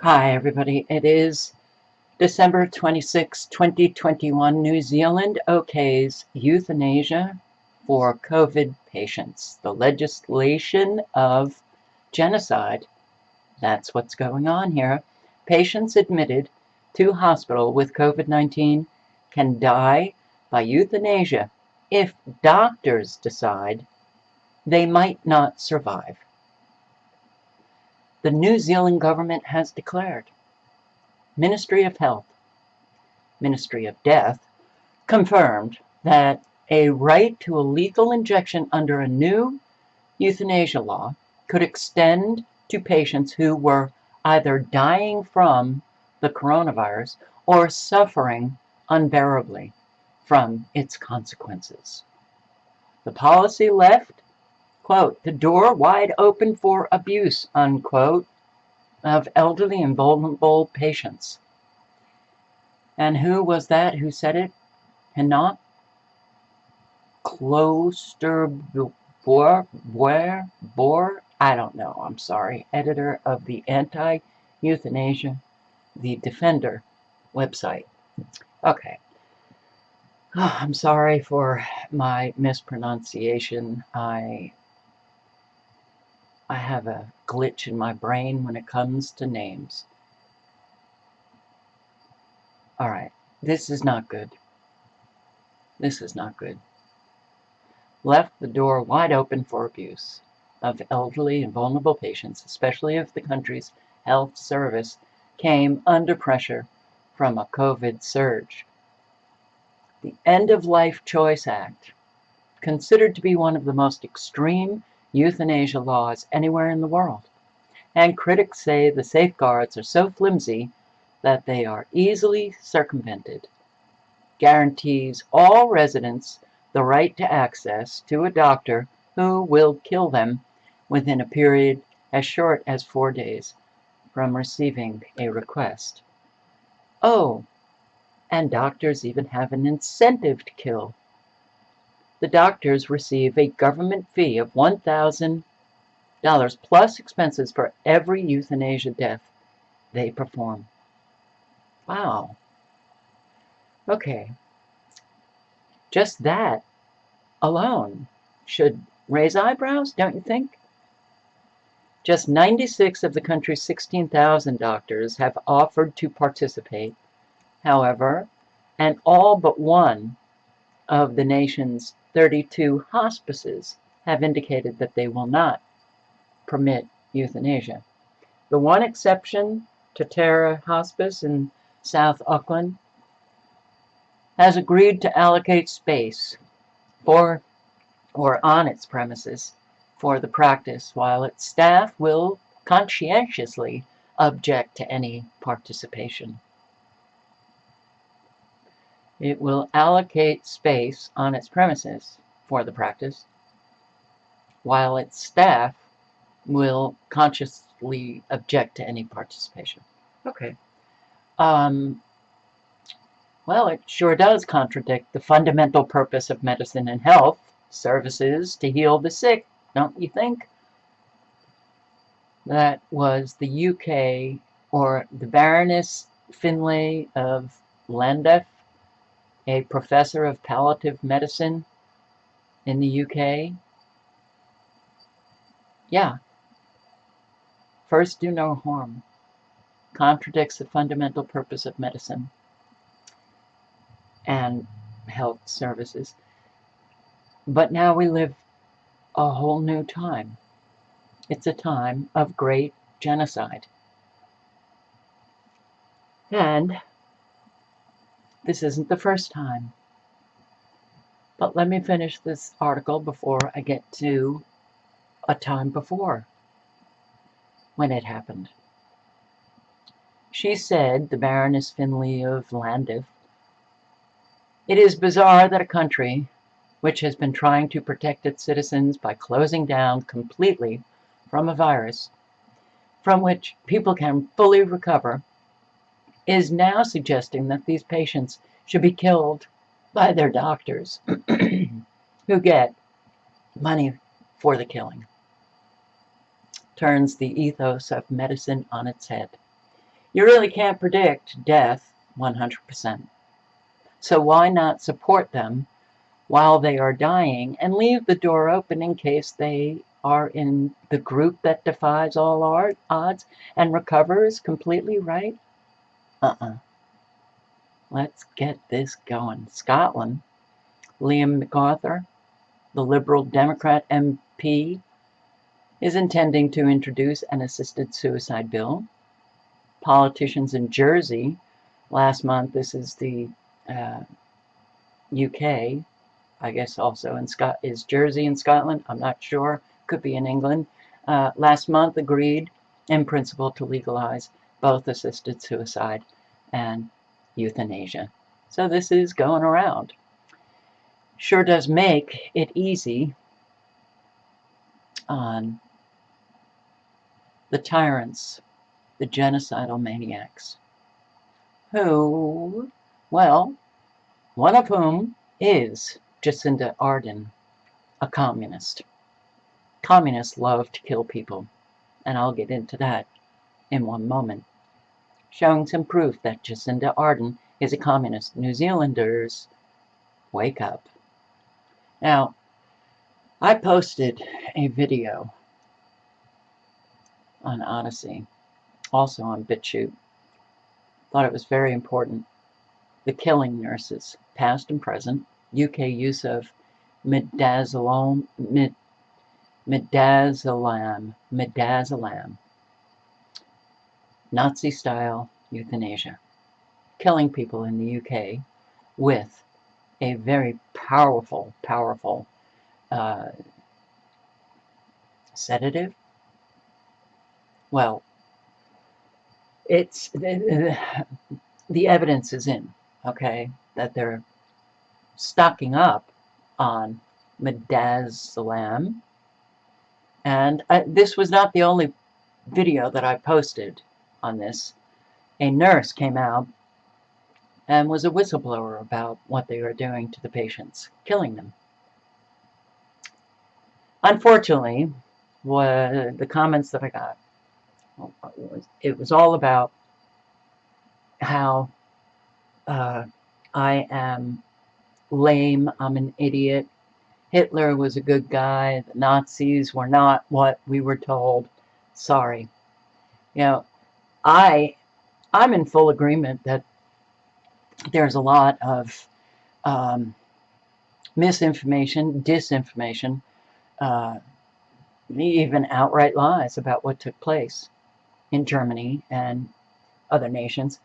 Hi, everybody. It is December 26, 2021. New Zealand okays euthanasia for COVID patients. The legislation of genocide. That's what's going on here. Patients admitted to hospital with COVID-19 can die by euthanasia if doctors decide they might not survive. The New Zealand government has declared. Ministry of Health, Ministry of Death, confirmed that a right to a lethal injection under a new euthanasia law could extend to patients who were either dying from the coronavirus or suffering unbearably from its consequences. The policy left, quote, the door wide open for abuse, unquote, of elderly and vulnerable patients. And who was that who said it? Hinaut Klosterboer, I don't know, I'm sorry, editor of the Anti-Euthanasia, the Defender website. Okay. Oh, I'm sorry for my mispronunciation. I have a glitch in my brain when it comes to names. All right. This is not good. This is not good. Left the door wide open for abuse of elderly and vulnerable patients, especially if the country's health service came under pressure from a COVID surge. The End of Life Choice Act, considered to be one of the most extreme euthanasia laws anywhere in the world, and critics say the safeguards are so flimsy that they are easily circumvented, guarantees all residents the right to access to a doctor who will kill them within a period as short as 4 days from receiving a request. Oh, and doctors even have an incentive to kill. The doctors receive a government fee of $1,000 plus expenses for every euthanasia death they perform. Wow. Okay. Just that alone should raise eyebrows, don't you think? Just 96 of the country's 16,000 doctors have offered to participate, however, and all but one of the nation's 32 hospices have indicated that they will not permit euthanasia. The one exception, Terra Hospice in South Auckland, has agreed to allocate space for or on its premises for the practice, while its staff will conscientiously object to any participation. It will allocate space on its premises for the practice, while its staff will consciously object to any participation. Okay. Well, it sure does contradict the fundamental purpose of medicine and health services to heal the sick, don't you think? That was the UK, or the Baroness Finlay of Llandaff, a professor of palliative medicine in the UK. Yeah, first do no harm. Contradicts the fundamental purpose of medicine and health services. But now we live a whole new time. It's a time of great genocide. And this isn't the first time. But let me finish this article before I get to a time before when it happened. She said, the Baroness Finlay of Llandaff, it is bizarre that a country which has been trying to protect its citizens by closing down completely from a virus from which people can fully recover is now suggesting that these patients should be killed by their doctors who get money for the killing. Turns the ethos of medicine on its head. You really can't predict death 100%. So why not support them while they are dying and leave the door open in case they are in the group that defies all odds and recovers completely, right? Let's get this going. Scotland, Liam MacArthur, the Liberal Democrat MP, is intending to introduce an assisted suicide bill. Politicians in Jersey last month, this is the UK, I guess also is Jersey in Scotland? I'm not sure. Could be in England. Last month agreed in principle to legalize both assisted suicide and euthanasia. So this is going around. Sure does make it easy on the tyrants, the genocidal maniacs, who, well, one of whom is Jacinda Ardern, a communist. Communists love to kill people, and I'll get into that in one moment. Showing some proof that Jacinda Ardern is a communist. New Zealanders, wake up. Now, I posted a video on Odyssey, also on BitChute. Thought it was very important. The killing nurses, past and present, UK use of midazolam, Nazi-style euthanasia, killing people in the UK with a very powerful sedative. Well, it's the evidence is in, okay, that they're stocking up on midazolam. And this was not the only video that I posted on this. A nurse came out and was a whistleblower about what they were doing to the patients, killing them. Unfortunately, the comments that I got, it was all about how I am lame, I'm an idiot, Hitler was a good guy, the Nazis were not what we were told. Sorry. You know, I'm in full agreement that there's a lot of misinformation, disinformation, even outright lies about what took place in Germany and other nations.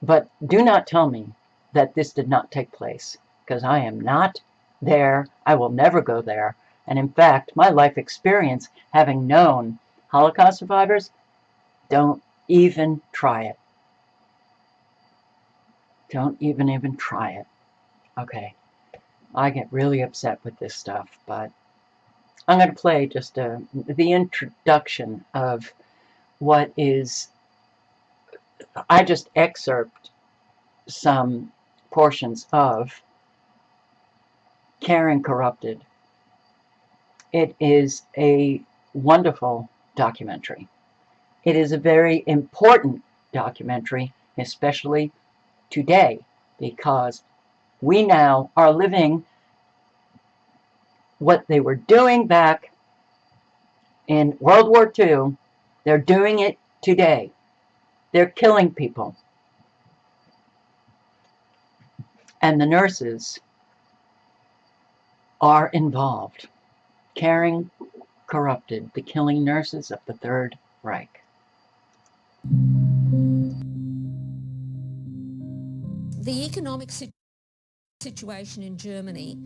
But do not tell me that this did not take place, because I am not there. I will never go there. And in fact, my life experience, having known Holocaust survivors, don't even try it. Don't even try it. Okay, I get really upset with this stuff, but I'm going to play just the introduction of what is, I just excerpt some portions of Caring Corrupted. It is a wonderful documentary. It is a very important documentary, especially today, because we now are living what they were doing back in World War II. They're doing it today. They're killing people. And the nurses are involved. Caring Corrupted, the killing nurses of the Third Reich. The economic situation in Germany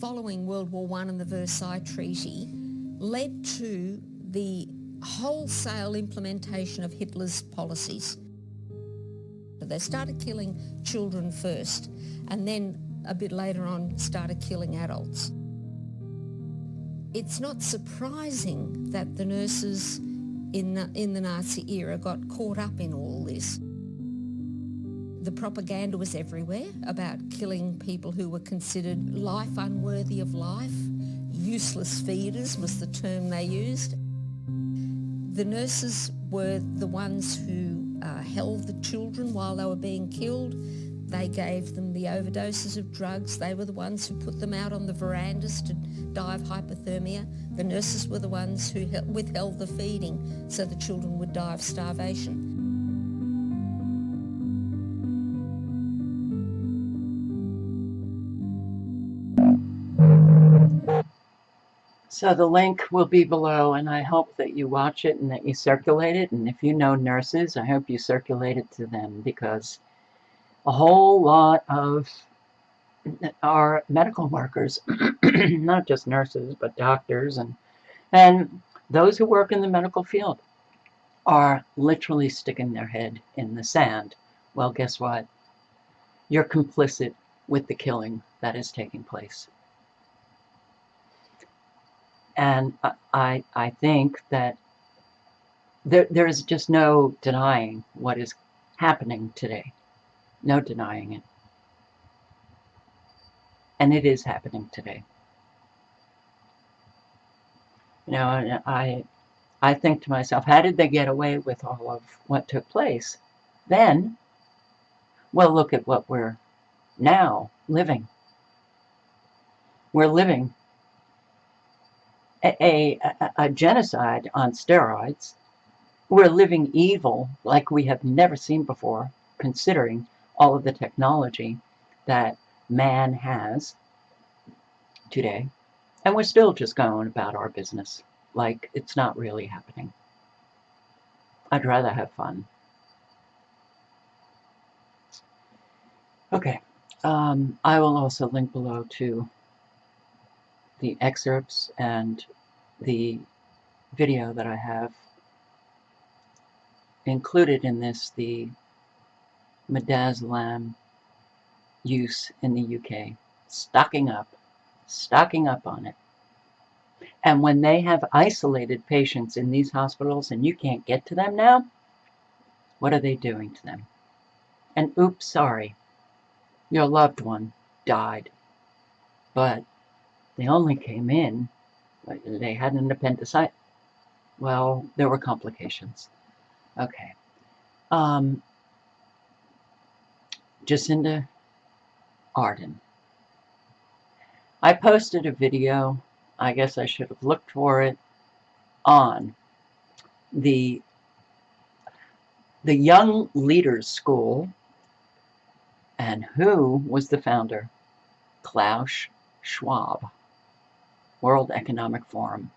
following World War I and the Versailles Treaty led to the wholesale implementation of Hitler's policies. They started killing children first, and then a bit later on started killing adults. It's not surprising that the nurses in the Nazi era got caught up in all this. The propaganda was everywhere about killing people who were considered life unworthy of life. Useless feeders was the term they used. The nurses were the ones who held the children while they were being killed. They gave them the overdoses of drugs. They were the ones who put them out on the verandas to die of hypothermia. The nurses were the ones who withheld the feeding so the children would die of starvation. So the link will be below, and I hope that you watch it and that you circulate it. And if you know nurses, I hope you circulate it to them, because a whole lot of our medical workers, not just nurses, but doctors and those who work in the medical field, are literally sticking their head in the sand. Well, guess what? You're complicit with the killing that is taking place. And I think that there is just no denying what is happening today. No denying it. And it is happening today. You know, and I think to myself, how did they get away with all of what took place then? Well, look at what we're now living. We're living a genocide on steroids. We're living evil like we have never seen before, considering all of the technology that man has today. And we're still just going about our business like it's not really happening. I'd rather have fun. Okay. I will also link below to the excerpts and the video that I have included in this, the midazolam use in the UK. Stocking up on it. And when they have isolated patients in these hospitals and you can't get to them now, what are they doing to them? And oops, sorry, your loved one died, but they only came in, they had an appendicitis. Well, there were complications. Okay. Jacinda Ardern. I posted a video, I guess I should have looked for it, on the Young Leaders School, and who was the founder? Klaus Schwab, World Economic Forum.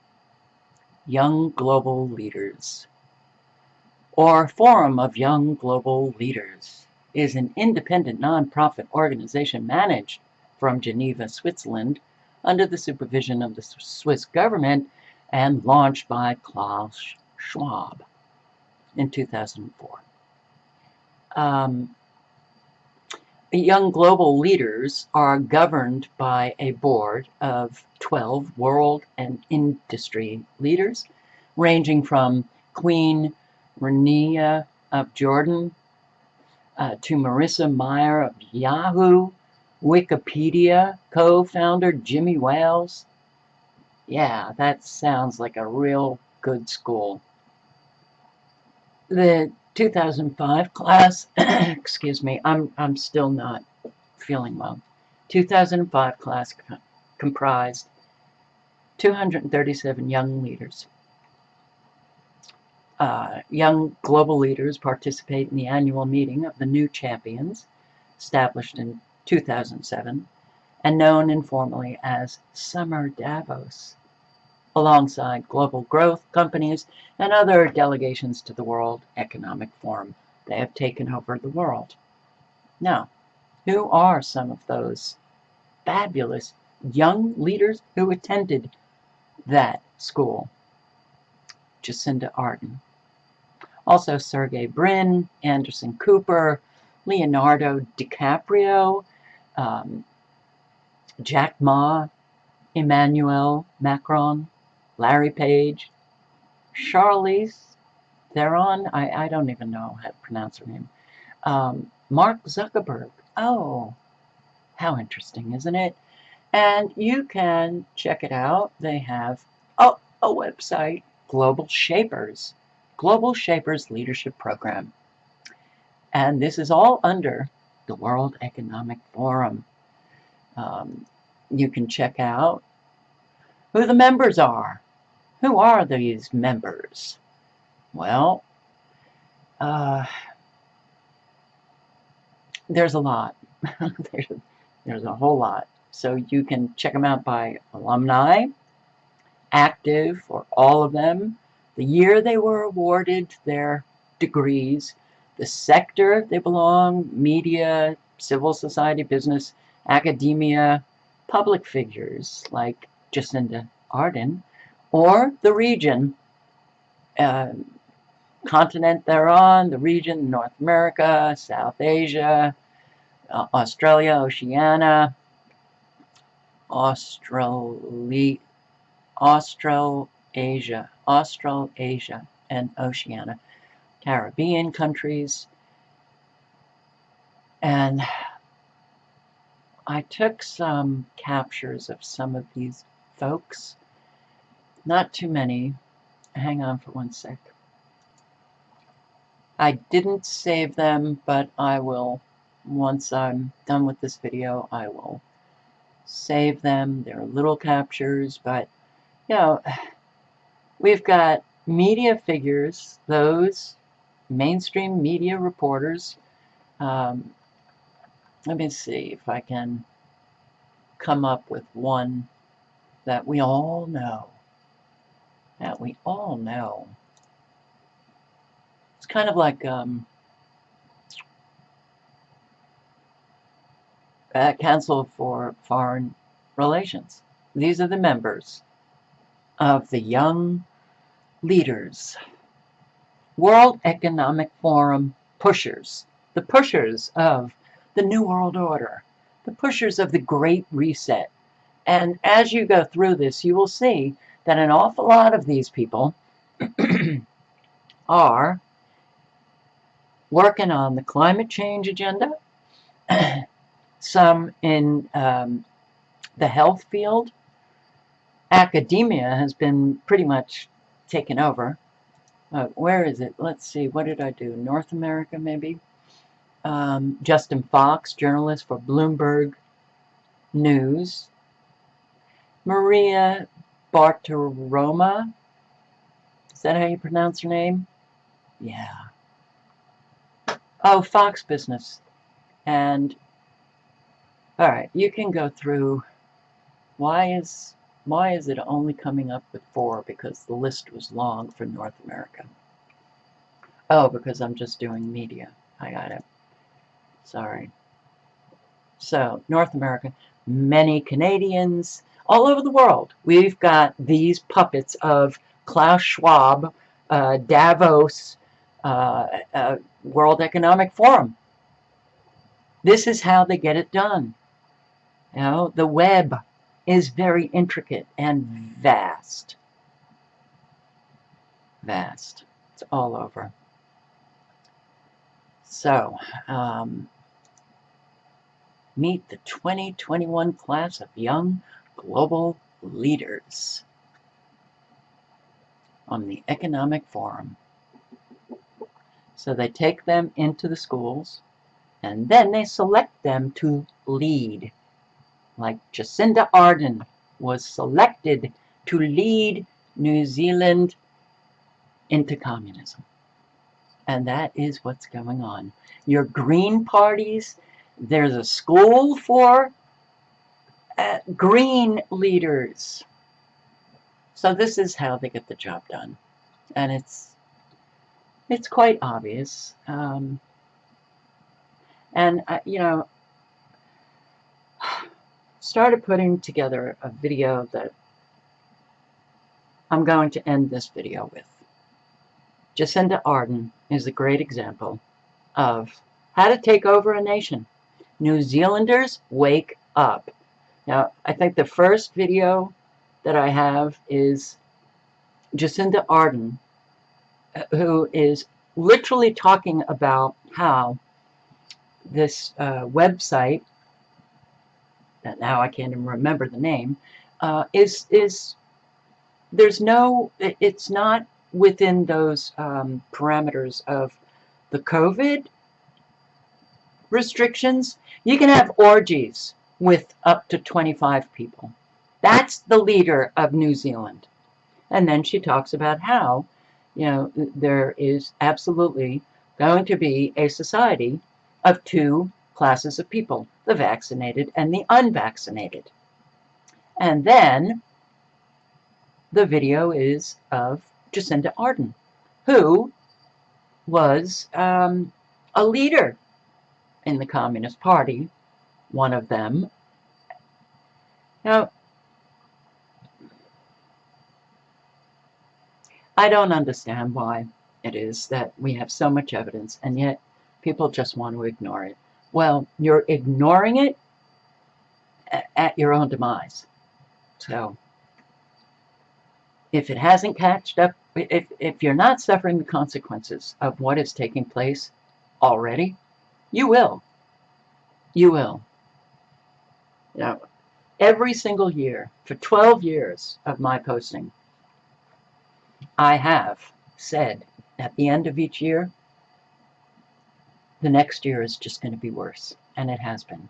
Young Global Leaders, or Forum of Young Global Leaders, is an independent nonprofit organization managed from Geneva, Switzerland, under the supervision of the Swiss government, and launched by Klaus Schwab in 2004. Young Global Leaders are governed by a board of 12 world and industry leaders, ranging from Queen Rania of Jordan to Marissa Mayer of Yahoo, Wikipedia co-founder Jimmy Wales. Yeah, that sounds like a real good school. The 2005 class, excuse me, I'm still not feeling well. 2005 class comprised 237 young leaders. Young global leaders participate in the annual meeting of the New Champions, established in 2007, and known informally as Summer Davos, alongside global growth companies and other delegations to the World Economic Forum. They have taken over the world. Now, who are some of those fabulous young leaders who attended that school? Jacinda Ardern. Also Sergey Brin, Anderson Cooper, Leonardo DiCaprio, Jack Ma, Emmanuel Macron, Larry Page, Charlize Theron, I don't even know how to pronounce her name, Mark Zuckerberg. Oh, how interesting, isn't it? And you can check it out. They have a website, Global Shapers Leadership Program. And this is all under the World Economic Forum. You can check out who the members are. Who are these members? Well, there's a lot. there's a whole lot. So you can check them out by alumni, active, or all of them, the year they were awarded their degrees, the sector they belong, media, civil society, business, academia, public figures like Jacinda Ardern, or the region, continent they're on, the region, North America, South Asia, Australia, Oceania, Australasia, and Oceania, Caribbean countries. And I took some captures of some of these folks. Not too many. Hang on for one sec. I didn't save them, but I will, once I'm done with this video, I will save them. They're little captures, but, you know, we've got media figures, those mainstream media reporters. Let me see if I can come up with one that we all know. It's kind of like Council for Foreign Relations. These are the members of the Young Leaders World Economic Forum pushers, the pushers of the New World Order, the pushers of the Great Reset. And as you go through this, you will see that an awful lot of these people are working on the climate change agenda, some in the health field. Academia has been pretty much taken over. Where is it? Let's see, what did I do? North America, maybe? Justin Fox, journalist for Bloomberg News. Maria Bartiromo, is that how you pronounce her name? Yeah. Oh, Fox Business. And, all right, you can go through. Why is it only coming up with 4? Because the list was long for North America. Oh, because I'm just doing media. I got it. Sorry. So, North America, many Canadians, all over the world. We've got these puppets of Klaus Schwab, Davos, World Economic Forum. This is how they get it done. You know, the web is very intricate and vast. Vast. It's all over. So, meet the 2021 class of young global leaders on the Economic Forum. So they take them into the schools, and then they select them to lead. Like Jacinda Ardern was selected to lead New Zealand into communism. And that is what's going on. Your green parties, there's a school for green leaders. So this is how they get the job done. And it's quite obvious. You know, started putting together a video that I'm going to end this video with. Jacinda Ardern is a great example of how to take over a nation. New Zealanders, wake up. Now, I think the first video that I have is Jacinda Ardern, who is literally talking about how this website, that now I can't even remember the name, it's not within those parameters of the COVID restrictions. You can have orgies with up to 25 people. That's the leader of New Zealand. And then she talks about how, there is absolutely going to be a society of two classes of people, the vaccinated and the unvaccinated. And then the video is of Jacinda Ardern, who was a leader in the Communist Party, one of them. Now, I don't understand why it is that we have so much evidence and yet people just want to ignore it. Well, you're ignoring it at your own demise. So, if it hasn't catched up, if you're not suffering the consequences of what is taking place already, you will. You will. Every single year, for 12 years of my posting, I have said at the end of each year, the next year is just going to be worse. And it has been.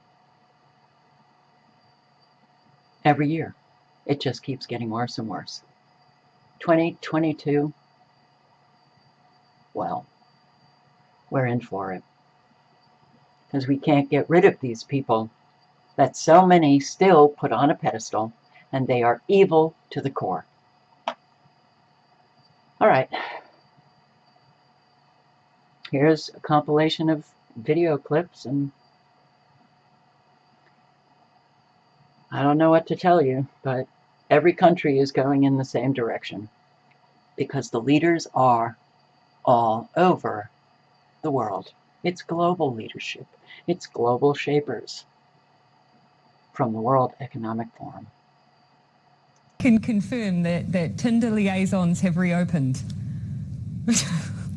Every year. It just keeps getting worse and worse. 2022, well, we're in for it. Because we can't get rid of these people that so many still put on a pedestal, and they are evil to the core. All right. Here's a compilation of video clips, and I don't know what to tell you, but every country is going in the same direction because the leaders are all over the world. It's global leadership. It's global shapers from the World Economic Forum. Can confirm that Tinder liaisons have reopened.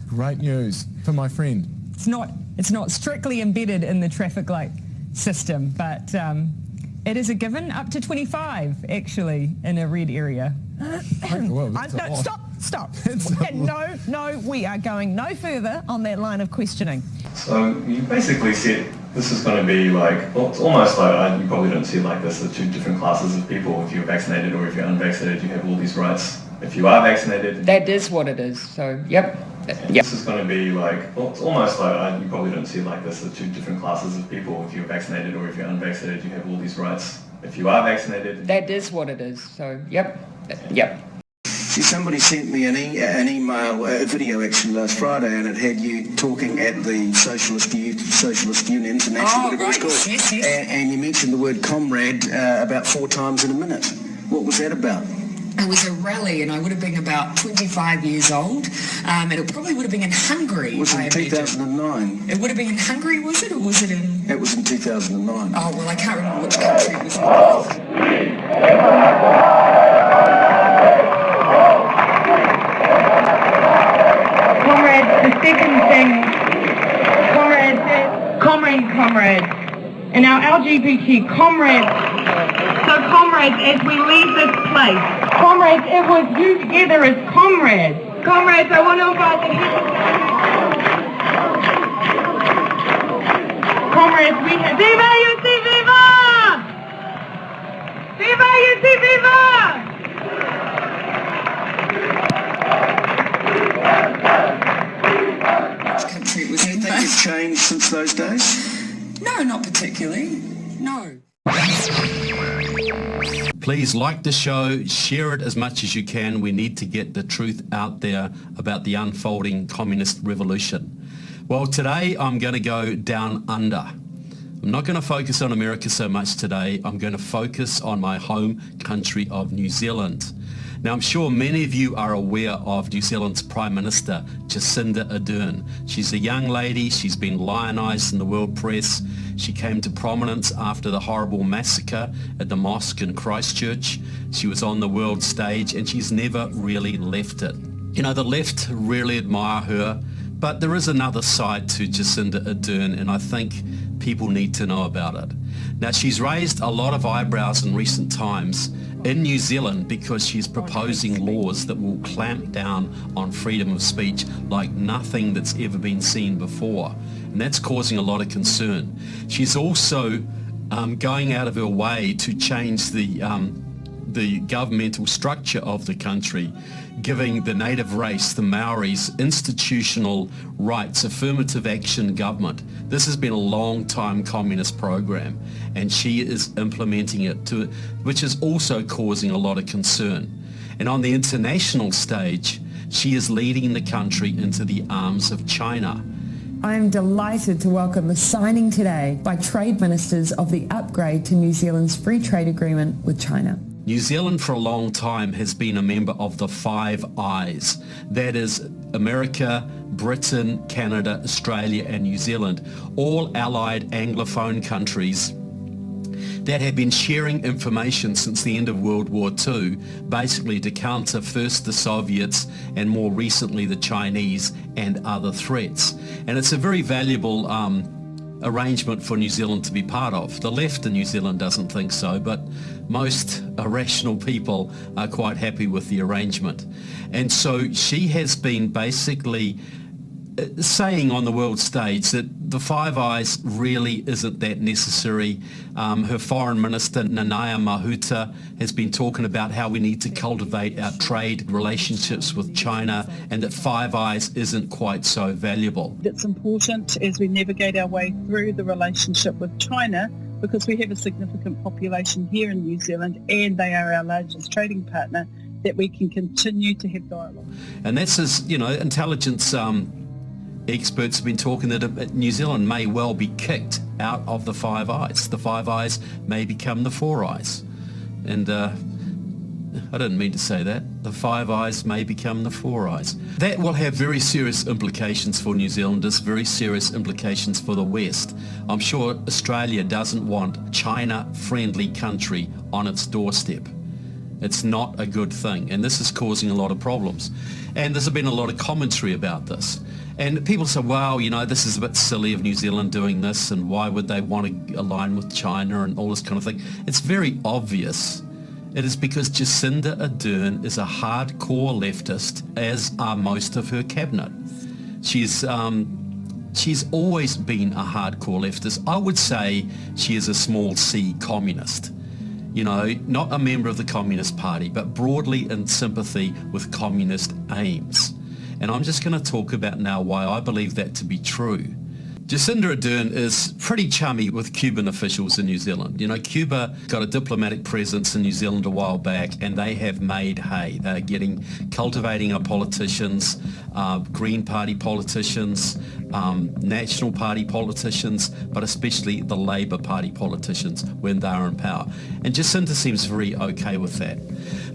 Great news for my friend. It's not strictly embedded in the traffic light system, but it is a given up to 25 actually in a red area. Well, No, stop. No, we are going no further on that line of questioning. So you basically said this is going to be like, well, it's almost like, you probably don't see it like this, the two different classes of people. If you're vaccinated or if you're unvaccinated, you have all these rights. If you are vaccinated... That is what it is, so yep. This is going to be like, well, it's almost like, you probably don't see it like this, the two different classes of people. If you're vaccinated or if you're unvaccinated, you have all these rights. If you are vaccinated... That is what it is, so yep. See, somebody sent me an email, a video actually last Friday, and it had you talking at the Socialist Union International, whatever it's called. Yes. And you mentioned the word comrade about 4 times in a minute. What was that about? It was a rally, and I would have been about 25 years old, and it probably would have been in Hungary. It was in 2009. It would have been in Hungary, was it, or was it in... It was in 2009. Oh, well, I can't remember which country it was in. Comrades, the second thing, comrades, and our LGBT comrades. So comrades, as we leave this place, comrades, it was you together as comrades. Comrades, I want to invite the comrades, we have... Viva UC, viva! Viva UC, viva! Country it was Do you in. think it's changed since those days? No, not particularly. No. Please like the show, share it as much as you can. We need to get the truth out there about the unfolding communist revolution. Well, today I'm going to go down under. I'm not going to focus on America so much today. I'm going to focus on my home country of New Zealand. Now, I'm sure many of you are aware of New Zealand's Prime Minister, Jacinda Ardern. She's a young lady. She's been lionised in the world press. She came to prominence after the horrible massacre at the mosque in Christchurch. She was on the world stage and she's never really left it. You know, the left really admire her, But there is another side to Jacinda Ardern, and I think people need to know about it. Now, she's raised a lot of eyebrows in recent times in New Zealand because she's proposing laws that will clamp down on freedom of speech like nothing that's ever been seen before. And that's causing a lot of concern. She's also going out of her way to change the governmental structure of the country, giving the native race, the Maoris, institutional rights, affirmative action government. This has been a long-time communist program, and she is implementing it, which is also causing a lot of concern. And on the international stage, she is leading the country into the arms of China. I am delighted to welcome the signing today by trade ministers of the upgrade to New Zealand's free trade agreement with China. New Zealand for a long time has been a member of the Five Eyes. That is America, Britain, Canada, Australia and New Zealand, all allied Anglophone countries that have been sharing information since the end of World War II, basically to counter first the Soviets and more recently the Chinese and other threats. And it's a very valuable arrangement for New Zealand to be part of. The left in New Zealand doesn't think so, but most rational people are quite happy with the arrangement. And so she has been basically saying on the world stage that the Five Eyes really isn't that necessary. Her foreign minister, Nanaia Mahuta, has been talking about how we need to cultivate our trade relationships with China and that Five Eyes isn't quite so valuable. It's important as we navigate our way through the relationship with China, because we have a significant population here in New Zealand and they are our largest trading partner, that we can continue to have dialogue. And that's as, intelligence experts have been talking that New Zealand may well be kicked out of the Five Eyes. The Five Eyes may become the Four Eyes. And I didn't mean to say that. The Five Eyes may become the Four Eyes. That will have very serious implications for New Zealanders, very serious implications for the West. I'm sure Australia doesn't want China-friendly country on its doorstep. It's not a good thing, and this is causing a lot of problems. And there's been a lot of commentary about this. And people say, wow, this is a bit silly of New Zealand doing this, and why would they want to align with China and all this kind of thing. It's very obvious. It is because Jacinda Ardern is a hardcore leftist, as are most of her cabinet. She's always been a hardcore leftist. I would say she is a small c communist. Not a member of the Communist Party, but broadly in sympathy with communist aims. And I'm just going to talk about now why I believe that to be true. Jacinda Ardern is pretty chummy with Cuban officials in New Zealand. Cuba got a diplomatic presence in New Zealand a while back, and they have made hay. They're cultivating our politicians, Green Party politicians, National Party politicians, but especially the Labour Party politicians when they are in power. And Jacinda seems very okay with that.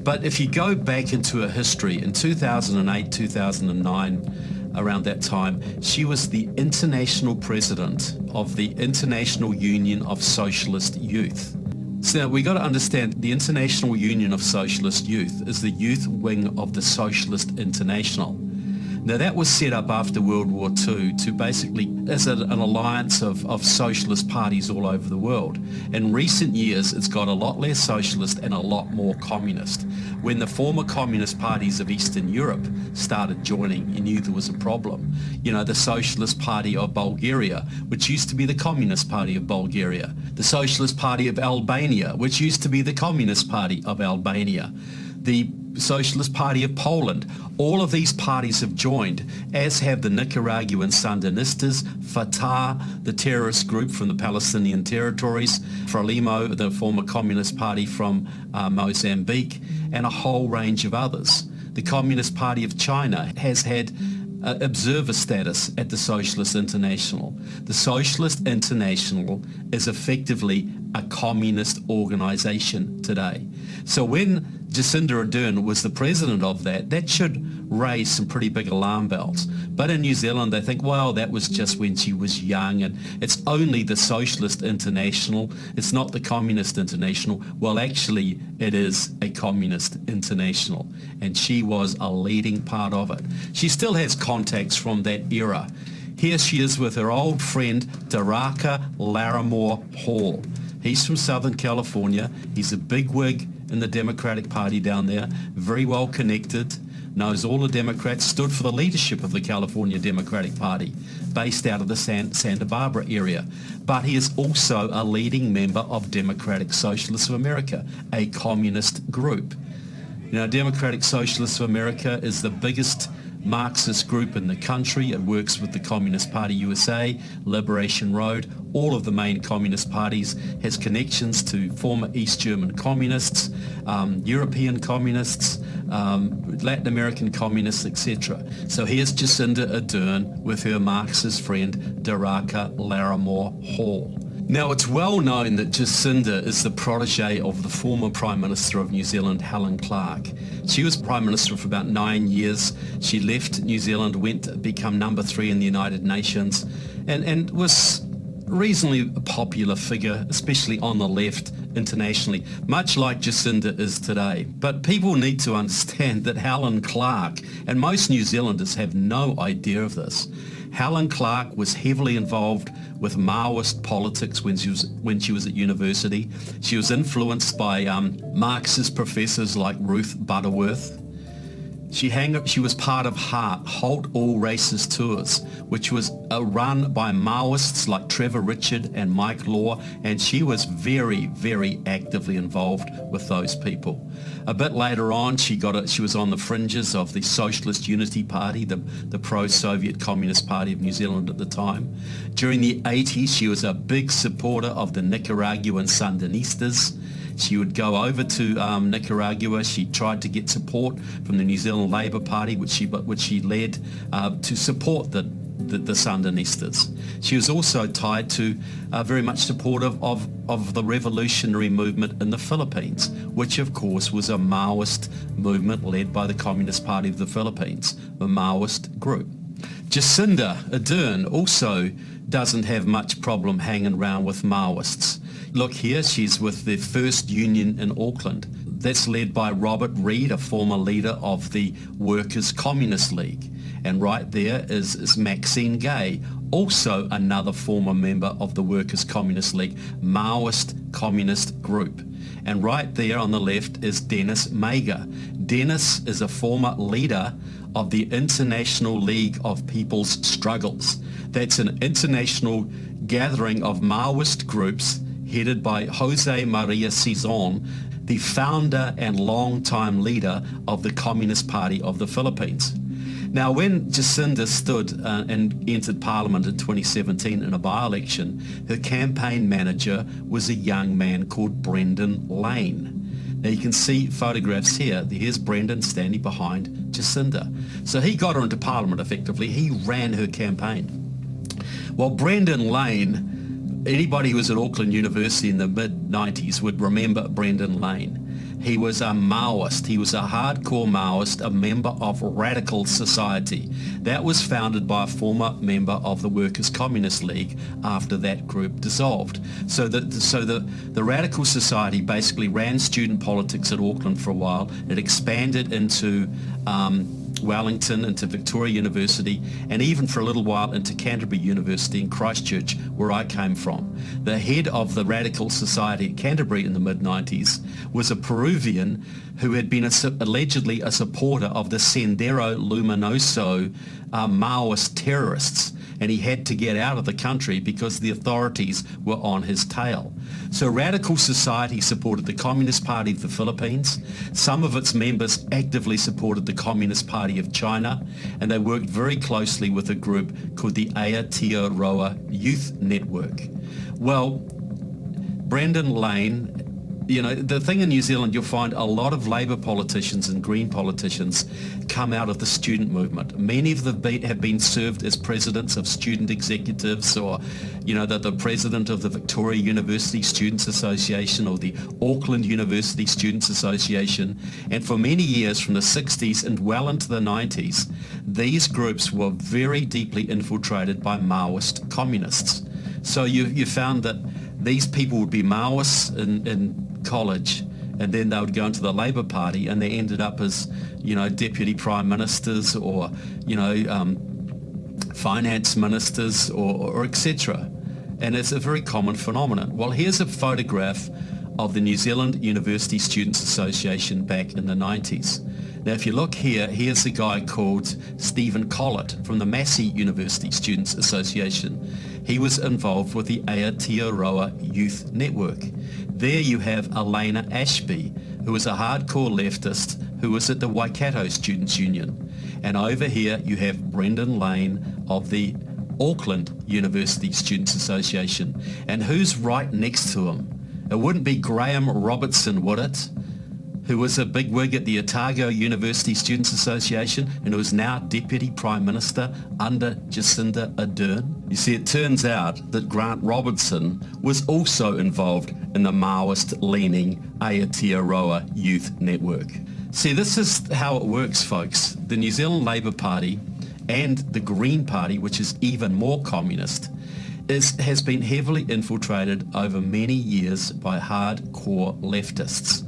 But if you go back into her history, in 2008, 2009, around that time, she was the international president of the International Union of Socialist Youth. So we got to understand the International Union of Socialist Youth is the youth wing of the Socialist International. Now that was set up after World War II to basically as an alliance of socialist parties all over the world. In recent years it's got a lot less socialist and a lot more communist. When the former communist parties of Eastern Europe started joining, you knew there was a problem. The Socialist Party of Bulgaria, which used to be the Communist Party of Bulgaria. The Socialist Party of Albania, which used to be the Communist Party of Albania. The Socialist Party of Poland. All of these parties have joined, as have the Nicaraguan Sandinistas, Fatah, the terrorist group from the Palestinian territories, Frelimo, the former Communist Party from Mozambique, and a whole range of others. The Communist Party of China has had observer status at the Socialist International. The Socialist International is effectively a communist organisation today. So when Jacinda Ardern was the president of that should raise some pretty big alarm bells. But in New Zealand, they think, well, that was just when she was young, and it's only the Socialist International, it's not the Communist International. Well, actually, it is a Communist International, and she was a leading part of it. She still has contacts from that era. Here she is with her old friend, Daraka Larimore Hall. He's from Southern California. He's a bigwig in the Democratic Party down there, very well connected, knows all the Democrats, stood for the leadership of the California Democratic Party, based out of the Santa Barbara area. But he is also a leading member of Democratic Socialists of America, a communist group. You know, Democratic Socialists of America is the biggest Marxist group in the country. It works with the Communist Party USA, Liberation Road, all of the main communist parties, has connections to former East German communists, European communists, Latin American communists, etc. So here's Jacinda Ardern with her Marxist friend Daraka Larimore Hall. Now, it's well known that Jacinda is the protege of the former Prime Minister of New Zealand, Helen Clark. She was Prime Minister for about 9 years. She left New Zealand, went to become number 3 in the United Nations, and was a reasonably popular figure, especially on the left internationally, much like Jacinda is today. But people need to understand that Helen Clark, and most New Zealanders have no idea of this, Helen Clark was heavily involved with Maoist politics when she was at university. She was influenced by Marxist professors like Ruth Butterworth. She was part of HART, Halt All Races Tours, which was run by Maoists like Trevor Richard and Mike Law, and she was very, very actively involved with those people. A bit later on, she was on the fringes of the Socialist Unity Party, the pro-Soviet Communist Party of New Zealand at the time. During the 80s, she was a big supporter of the Nicaraguan Sandinistas. She would go over to Nicaragua. She tried to get support from the New Zealand Labour Party, which she led to support the Sandinistas. She was also tied to very much supportive of the revolutionary movement in the Philippines, which of course was a Maoist movement led by the Communist Party of the Philippines, a Maoist group. Jacinda Ardern also doesn't have much problem hanging around with Maoists. Look here, she's with the First Union in Auckland. That's led by Robert Reid, a former leader of the Workers' Communist League. And right there is Maxine Gay, also another former member of the Workers' Communist League, Maoist communist group. And right there on the left is Dennis Mager. Dennis is a former leader of the International League of People's Struggles. That's an international gathering of Maoist groups headed by Jose Maria Sison, the founder and long-time leader of the Communist Party of the Philippines. Now, when Jacinda stood and entered Parliament in 2017 in a by-election, her campaign manager was a young man called Brendan Lane. Now, you can see photographs here. Here's Brendan standing behind Jacinda. So he got her into Parliament effectively. He ran her campaign. Well, Brendan Lane, anybody who was at Auckland University in the mid-90s would remember Brendan Lane. He was a Maoist. He was a hardcore Maoist, a member of Radical Society. That was founded by a former member of the Workers' Communist League after that group dissolved. So the Radical Society basically ran student politics at Auckland for a while. It expanded into Wellington, into Victoria University, and even for a little while into Canterbury University in Christchurch, where I came from. The head of the Radical Society at Canterbury in the mid-90s was a Peruvian who had been allegedly a supporter of the Sendero Luminoso Maoist terrorists, and he had to get out of the country because the authorities were on his tail. So Radical Society supported the Communist Party of the Philippines. Some of its members actively supported the Communist Party of China, and they worked very closely with a group called the Aotearoa Youth Network. Well, Brendan Lane You know, the thing in New Zealand, you'll find a lot of Labour politicians and Green politicians come out of the student movement. Many of them have been served as presidents of student executives, or, you know, the president of the Victoria University Students Association or the Auckland University Students Association. And for many years, from the 60s and well into the 90s, these groups were very deeply infiltrated by Maoist communists. So you found that these people would be Maoists in college, and then they would go into the Labour Party, and they ended up as, you know, deputy prime ministers, or, you know, finance ministers, or etc. And it's a very common phenomenon. Well, here's a photograph of the New Zealand University Students Association back in the 90s. Now, if you look here, here's a guy called Stephen Collett from the Massey University Students Association. He was involved with the Aotearoa Youth Network. There you have Elena Ashby, who was a hardcore leftist who was at the Waikato Students' Union. And over here you have Brendan Lane of the Auckland University Students Association. And who's right next to him? It wouldn't be Graham Robertson, would it? Who was a bigwig at the Otago University Students Association and who is now Deputy Prime Minister under Jacinda Ardern. You see, it turns out that Grant Robertson was also involved in the Maoist-leaning Aotearoa Youth Network. See, this is how it works, folks. The New Zealand Labour Party and the Green Party, which is even more communist, has been heavily infiltrated over many years by hardcore leftists.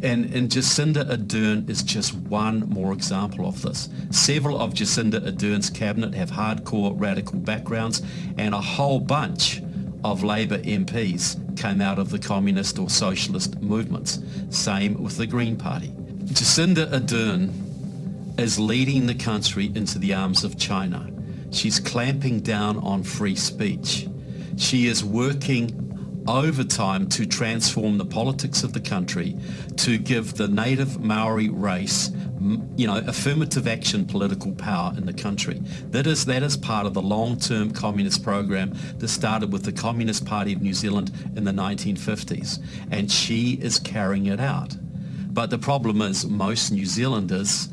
And Jacinda Ardern is just one more example of this. Several of Jacinda Ardern's cabinet have hardcore radical backgrounds, and a whole bunch of Labour MPs came out of the communist or socialist movements. Same with the Green Party. Jacinda Ardern is leading the country into the arms of China. She's clamping down on free speech. She is working overtime to transform the politics of the country, to give the native Maori race, you know, affirmative action political power in the country. That is part of the long-term communist program that started with the Communist Party of New Zealand in the 1950s, and she is carrying it out. But the problem is most New Zealanders,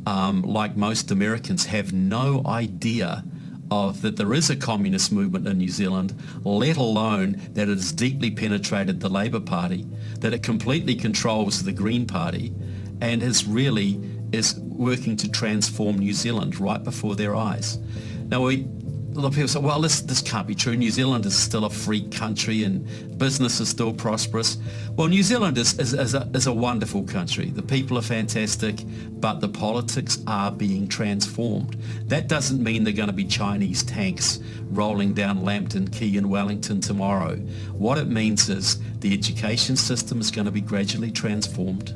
like most Americans, have no idea that there is a communist movement in New Zealand, let alone that it has deeply penetrated the Labour Party, that it completely controls the Green Party, and is working to transform New Zealand right before their eyes. Now, a lot of people say, well, this can't be true. New Zealand is still a free country and business is still prosperous. Well, New Zealand is a wonderful country. The people are fantastic, but the politics are being transformed. That doesn't mean they're going to be Chinese tanks rolling down Lambton Quay in Wellington tomorrow. What it means is the education system is going to be gradually transformed.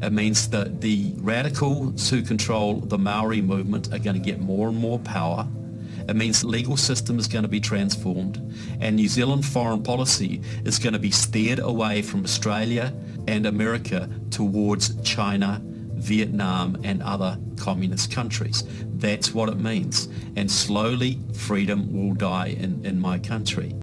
It means that the radicals who control the Maori movement are going to get more and more power. It means the legal system is going to be transformed, and New Zealand foreign policy is going to be steered away from Australia and America towards China, Vietnam and other communist countries. That's what it means. And slowly freedom will die in my country.